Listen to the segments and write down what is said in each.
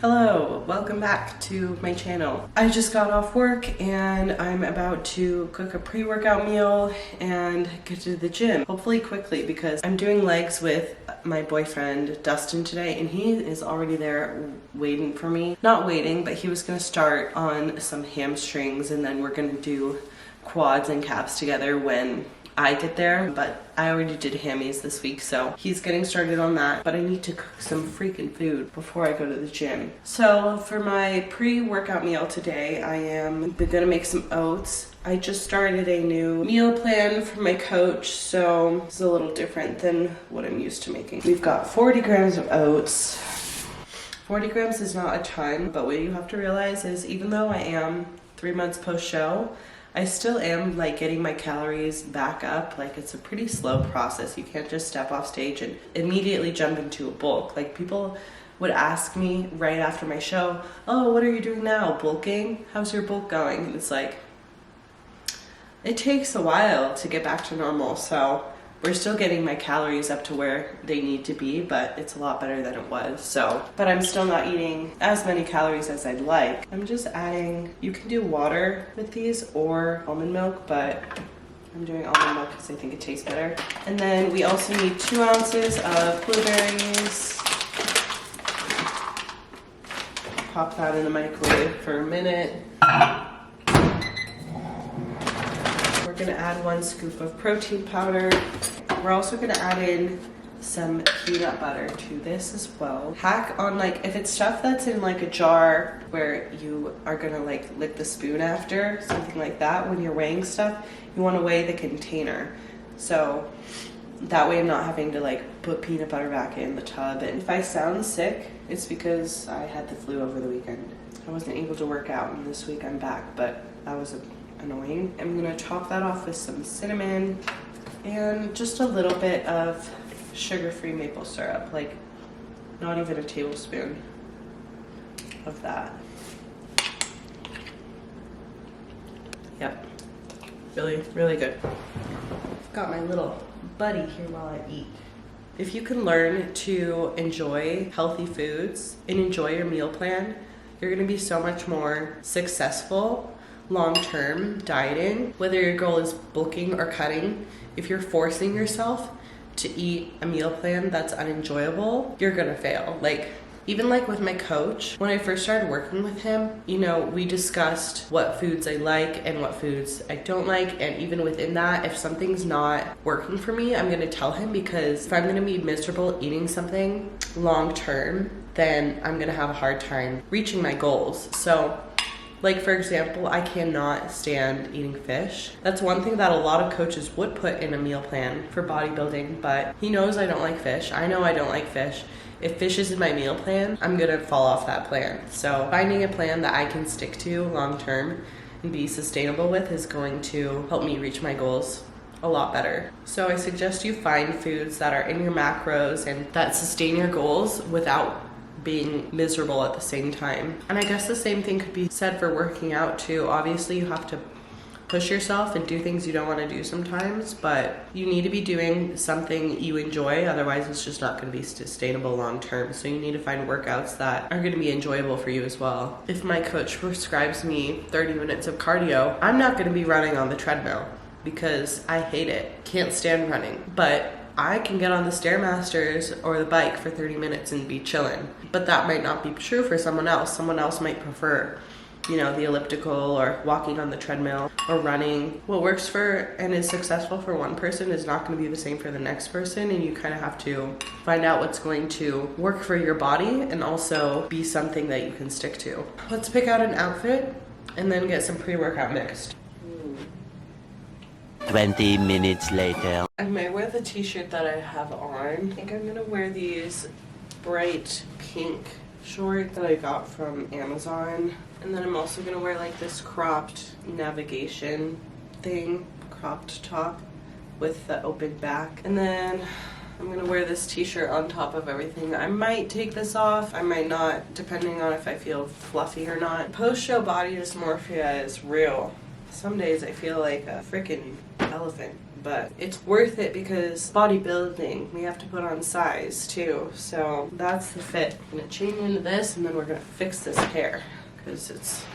Hello, welcome back to my channel. I just got off work and I'm about to cook a pre-workout meal and get to the gym, hopefully quickly, because I'm doing legs with my boyfriend Dustin today and he is already there waiting for me. Not waiting, but he was gonna start on some hamstrings and then we're gonna do quads and calves together when I get there, but I already did hammies this week, so he's getting started on that. But I need to cook some freaking food before I go to the gym. So for my pre-workout meal today, I am gonna make some oats. I just started a new meal plan for my coach, so it's a little different than what I'm used to making. We've got 40 grams of oats. 40 grams is not a ton, but what you have to realize is even though I am 3 months post-show, I still am like getting my calories back up. Like it's a pretty slow process. You can't just step off stage and immediately jump into a bulk. Like people would ask me right after my show, oh, what are you doing now? Bulking? How's your bulk going? And it's like, it takes a while to get back to normal. So we're still getting my calories up to where they need to be, but it's a lot better than it was. So, but I'm still not eating as many calories as I'd like. I'm just adding, you can do water with these or almond milk, but I'm doing almond milk because I think it tastes better. And then we also need 2 ounces of blueberries. Pop that in the microwave for a minute. We're gonna add 1 scoop of protein powder. We're also gonna add in some peanut butter to this as well. Hack on like, if it's stuff that's in like a jar where you are gonna like lick the spoon after, something like that, when you're weighing stuff, you wanna weigh the container. So that way I'm not having to like put peanut butter back in the tub. And if I sound sick, it's because I had the flu over the weekend. I wasn't able to work out and this week I'm back, but that was annoying. I'm gonna top that off with some cinnamon and just a little bit of sugar-free maple syrup, like not even a tablespoon of that. Yep, really, really good. Got my little buddy here while I eat. If you can learn to enjoy healthy foods and enjoy your meal plan, you're gonna be so much more successful long-term dieting. Whether your goal is bulking or cutting, if you're forcing yourself to eat a meal plan that's unenjoyable, you're gonna fail. Like, even like with my coach, when I first started working with him, you know, we discussed what foods I like and what foods I don't like. And even within that, if something's not working for me, I'm gonna tell him, because if I'm gonna be miserable eating something long-term, then I'm gonna have a hard time reaching my goals. So, like for example, I cannot stand eating fish. That's one thing that a lot of coaches would put in a meal plan for bodybuilding, but he knows I don't like fish. I know I don't like fish. If fish is in my meal plan, I'm gonna fall off that plan. So finding a plan that I can stick to long term and be sustainable with is going to help me reach my goals a lot better. So I suggest you find foods that are in your macros and that sustain your goals without being miserable at the same time. And I guess the same thing could be said for working out too. Obviously you have to push yourself and do things you don't want to do sometimes, but you need to be doing something you enjoy, otherwise it's just not going to be sustainable long term. So you need to find workouts that are going to be enjoyable for you as well. If my coach prescribes me 30 minutes of cardio, I'm not going to be running on the treadmill because I hate it. Can't stand running. But I can get on the Stairmasters or the bike for 30 minutes and be chilling. But that might not be true for someone else. Someone else might prefer, you know, the elliptical or walking on the treadmill or running. What works for and is successful for one person is not going to be the same for the next person, and you kind of have to find out what's going to work for your body and also be something that you can stick to. Let's pick out an outfit and then get some pre-workout mixed. 20 minutes later. I might wear the t-shirt that I have on. I think I'm gonna wear these bright pink shorts that I got from Amazon. And then I'm also gonna wear like this cropped navigation thing, cropped top with the open back. And then I'm gonna wear this t-shirt on top of everything. I might take this off, I might not, depending on if I feel fluffy or not. Post-show body dysmorphia is real. Some days I feel like a freaking elephant but it's worth it because bodybuilding, we have to put on size too. So that's the fit. I'm gonna change into this and then we're gonna fix this hair because it's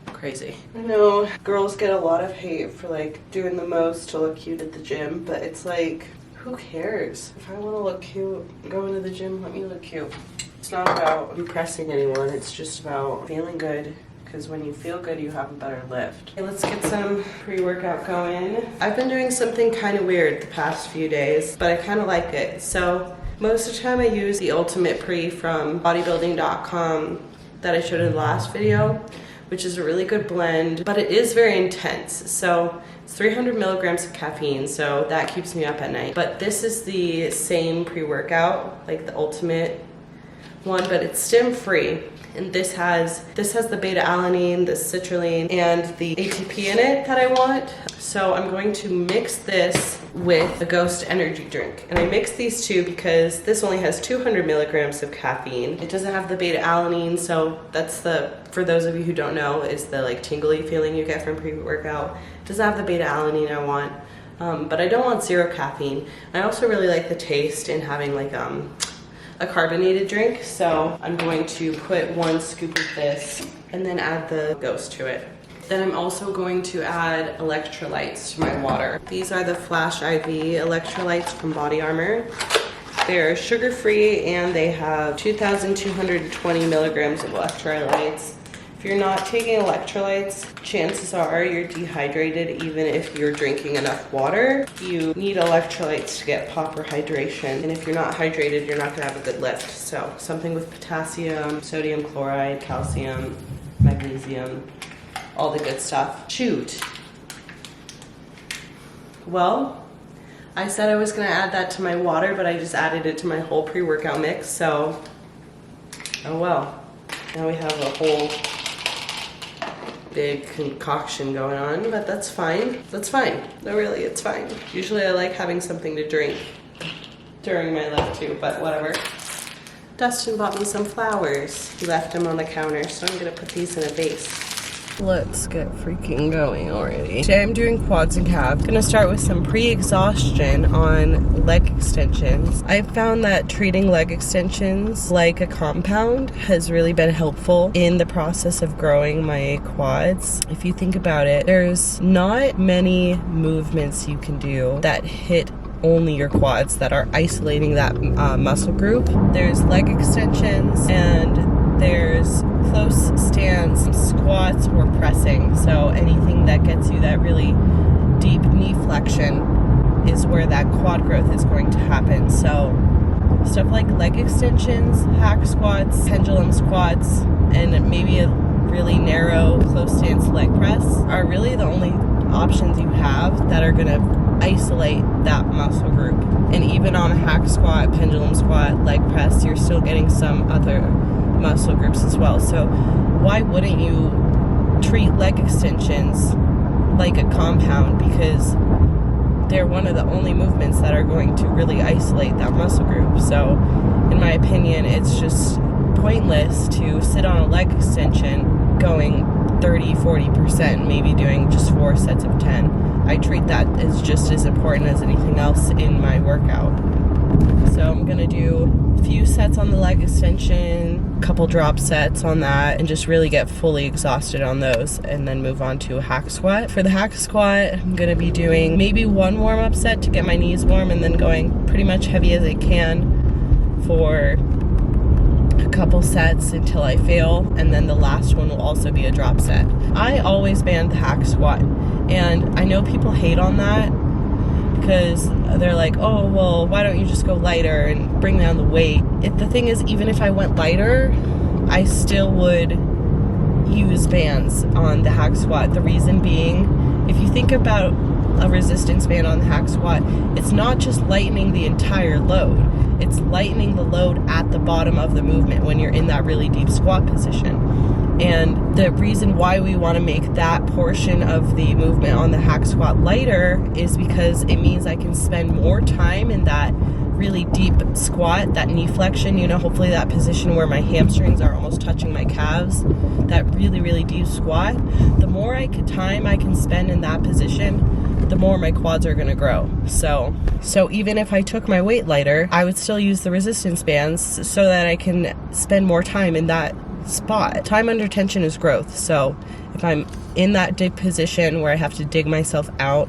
crazy. I know girls get a lot of hate for like doing the most to look cute at the gym, but it's like, who cares? If I want to look cute, go into the gym, let me look cute. It's not about impressing anyone, it's just about feeling good, because when you feel good, you have a better lift. Okay, let's get some pre-workout going. I've been doing something kind of weird the past few days, but I kind of like it. So most of the time I use the Ultimate Pre from bodybuilding.com that I showed in the last video, which is a really good blend, but it is very intense. So it's 300 milligrams of caffeine, so that keeps me up at night. But this is the same pre-workout, like the Ultimate one, but it's stim-free. And this has the beta-alanine, the citrulline, and the ATP in it that I want. So I'm going to mix this with the Ghost energy drink. And I mix these two because this only has 200 milligrams of caffeine. It doesn't have the beta-alanine, so that's for those of you who don't know, is the like tingly feeling you get from pre-workout. It doesn't have the beta-alanine I want, but I don't want zero caffeine. I also really like the taste in having like a carbonated drink, so I'm going to put 1 scoop of this and then add the Ghost to it. Then I'm also going to add electrolytes to my water. These are the Flash IV electrolytes from Body Armor. They're sugar-free and they have 2,220 milligrams of electrolytes. If you're not taking electrolytes, chances are you're dehydrated even if you're drinking enough water. You need electrolytes to get proper hydration, and if you're not hydrated, you're not gonna have a good lift. So something with potassium, sodium chloride, calcium, magnesium, all the good stuff. Shoot. Well, I said I was gonna add that to my water, but I just added it to my whole pre-workout mix, so oh well. Now we have a whole big concoction going on, but that's fine. That's fine. No, really, it's fine. Usually I like having something to drink during my lift too, but whatever. Dustin bought me some flowers. He left them on the counter, so I'm gonna put these in a vase. Let's get freaking going already. Today I'm doing quads and calves. I'm gonna start with some pre-exhaustion on leg extensions. I've found that treating leg extensions like a compound has really been helpful in the process of growing my quads. If you think about it, there's not many movements you can do that hit only your quads, that are isolating that muscle group. There's leg extensions and there's close stance, squats, or pressing. So anything that gets you that really deep knee flexion is where that quad growth is going to happen. So stuff like leg extensions, hack squats, pendulum squats, and maybe a really narrow close stance leg press are really the only options you have that are going to isolate that muscle group. And even on a hack squat, pendulum squat, leg press, you're still getting some other muscle groups as well. So why wouldn't you treat leg extensions like a compound? Because they're one of the only movements that are going to really isolate that muscle group. So in my opinion, it's just pointless to sit on a leg extension going 30-40%, maybe doing just 4 sets of 10. I treat that as just as important as anything else in my workout. So I'm gonna do a few sets on the leg extension, a couple drop sets on that, and just really get fully exhausted on those, and then move on to a hack squat. For the hack squat, I'm gonna be doing maybe 1 warm-up set to get my knees warm, and then going pretty much heavy as I can for a couple sets until I fail, and then the last one will also be a drop set. I always banned the hack squat, and I know people hate on that because they're like, oh, well, why don't you just go lighter and bring down the weight? The thing is, even if I went lighter, I still would use bands on the hack squat. The reason being, if you think about a resistance band on the hack squat, it's not just lightening the entire load, it's lightening the load at the bottom of the movement when you're in that really deep squat position. And the reason why we want to make that portion of the movement on the hack squat lighter is because it means I can spend more time in that really deep squat, that knee flexion, you know, hopefully that position where my hamstrings are almost touching my calves, that really, really deep squat. The more time I can spend in that position, the more my quads are gonna grow. So even if I took my weight lighter, I would still use the resistance bands so that I can spend more time in that spot. Time under tension is growth. So if I'm in that dig position where I have to dig myself out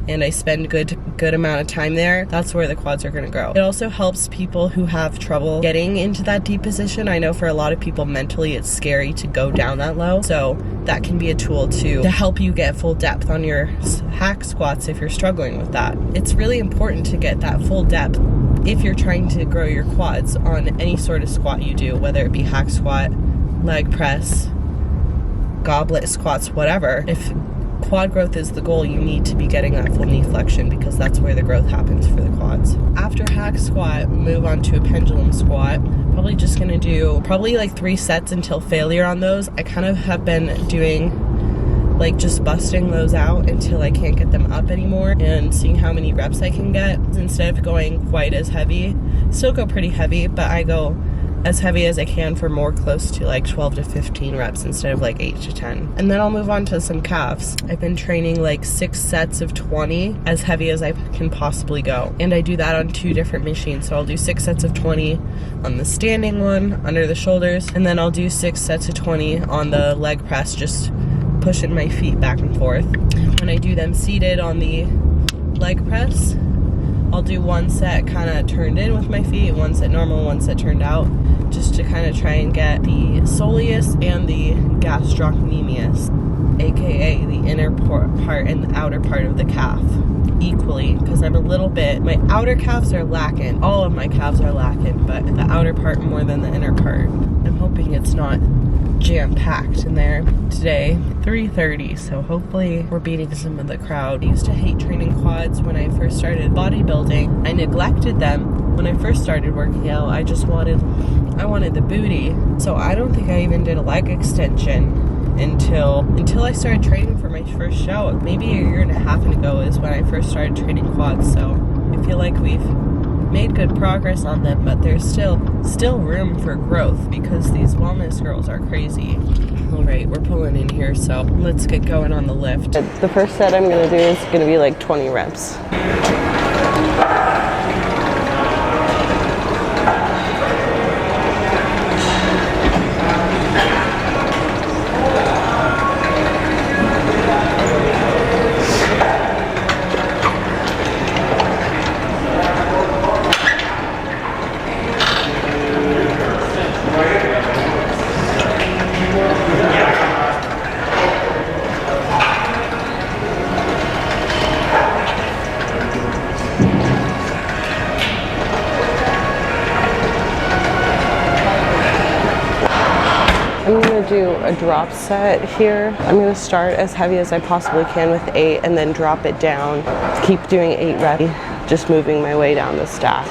and I spend good amount of time there, that's where the quads are gonna grow. It also helps people who have trouble getting into that deep position. I know for a lot of people mentally it's scary to go down that low, so that can be a tool to help you get full depth on your hack squats if you're struggling with that. It's really important to get that full depth if you're trying to grow your quads on any sort of squat you do, whether it be hack squat, leg press, goblet squats, whatever. If quad growth is the goal, you need to be getting that full knee flexion because that's where the growth happens for the quads. After hack squat, move on to a pendulum squat. Probably just gonna do like 3 sets until failure on those. I kind of have been doing like just busting those out until I can't get them up anymore and seeing how many reps I can get instead of going quite as heavy. Still go pretty heavy, but I go as heavy as I can for more close to like 12 to 15 reps instead of like 8 to 10. And then I'll move on to some calves. I've been training like 6 sets of 20, as heavy as I can possibly go. And I do that on 2 different machines. So I'll do 6 sets of 20 on the standing one, under the shoulders, and then I'll do 6 sets of 20 on the leg press, just pushing my feet back and forth. When I do them seated on the leg press, I'll do 1 set kind of turned in with my feet, 1 set normal, 1 set turned out, just to kind of try and get the soleus and the gastrocnemius, aka the inner part and the outer part of the calf, equally, because I'm a little bit, my outer calves are lacking, all of my calves are lacking, but the outer part more than the inner part. I'm hoping it's not jam-packed in there today. 3:30, so hopefully we're beating some of the crowd. I used to hate training quads when I first started bodybuilding. I neglected them when I first started working out. I wanted the booty, so I don't think I even did a leg extension until I started training for my first show. Maybe a year and a half ago is when I first started training quads, so I feel like we've made good progress on them, but there's still room for growth because these wellness girls are crazy. All right, we're pulling in here, so let's get going on the lift. The first set I'm gonna do is gonna be like 20 reps. I'm gonna do a drop set here. I'm gonna start as heavy as I possibly can with 8 and then drop it down. Keep doing 8 reps, just moving my way down the stack.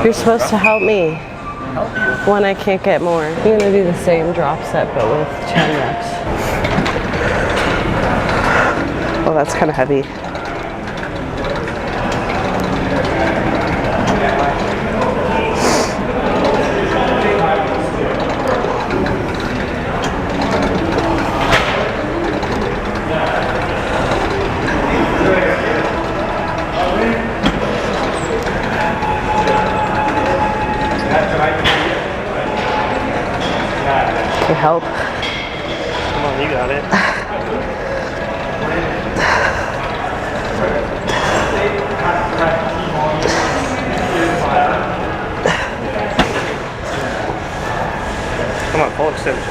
You're supposed to help me when I can't get more. I'm gonna do the same drop set but with 10 reps. Oh, that's kind of heavy. Help. Come on, you got it. Come on, full extension.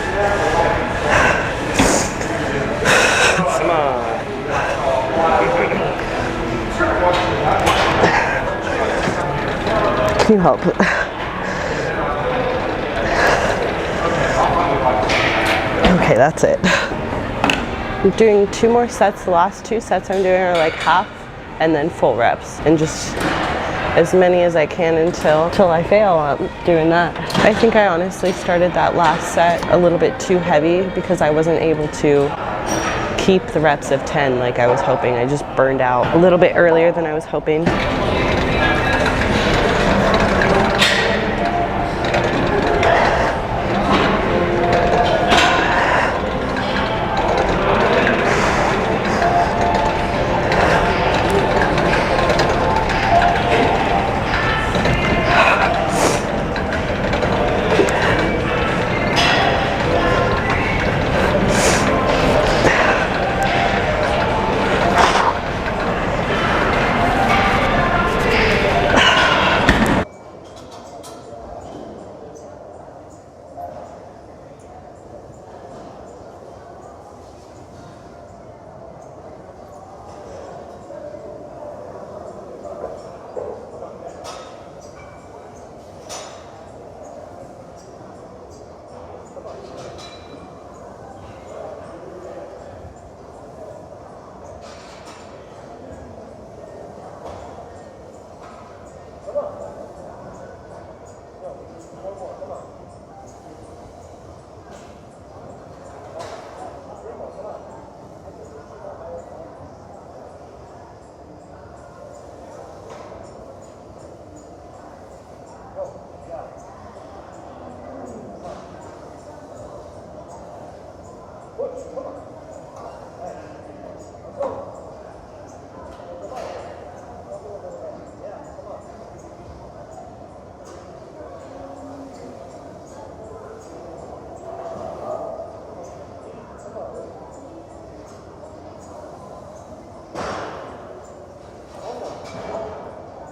Come on. Can you help? Okay, that's it. I'm doing 2 more sets. The last 2 sets I'm doing are like half and then full reps, and just as many as I can until I fail. I'm doing that. I think I honestly started that last set a little bit too heavy because I wasn't able to keep the reps of 10 like I was hoping. I just burned out a little bit earlier than I was hoping.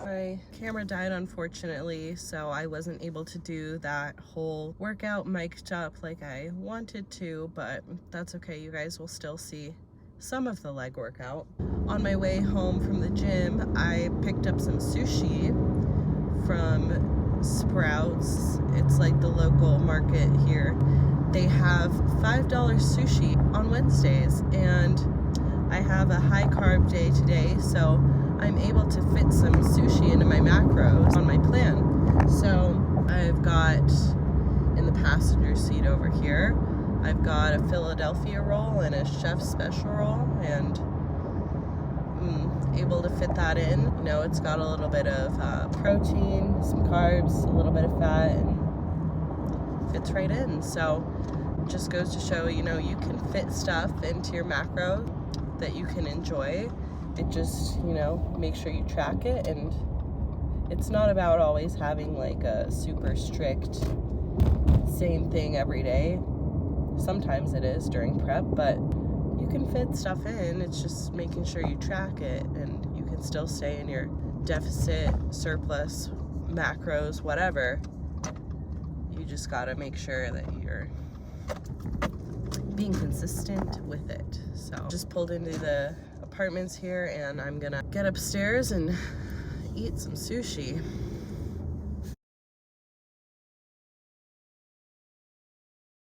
My camera died, unfortunately, so I wasn't able to do that whole workout mic'd up like I wanted to, but that's okay. You guys will still see some of the leg workout. On my way home from the gym, I picked up some sushi from Sprouts. It's like the local market here. They have $5 sushi on Wednesdays, and I have a high carb day today, so I'm able to fit some sushi into my macros on my plan. So I've got, in the passenger seat over here, I've got a Philadelphia roll and a chef's special roll, and able to fit that in. You know, it's got a little bit of protein, some carbs, a little bit of fat, and fits right in. So just goes to show, you know, you can fit stuff into your macro that you can enjoy. It just, you know, make sure you track it, and it's not about always having like a super strict same thing every day. Sometimes it is during prep, but you can fit stuff in. It's just making sure you track it, and you can still stay in your deficit, surplus, macros, whatever. You just gotta make sure that you're being consistent with it. So just pulled into the apartments here, and I'm gonna get upstairs and eat some sushi.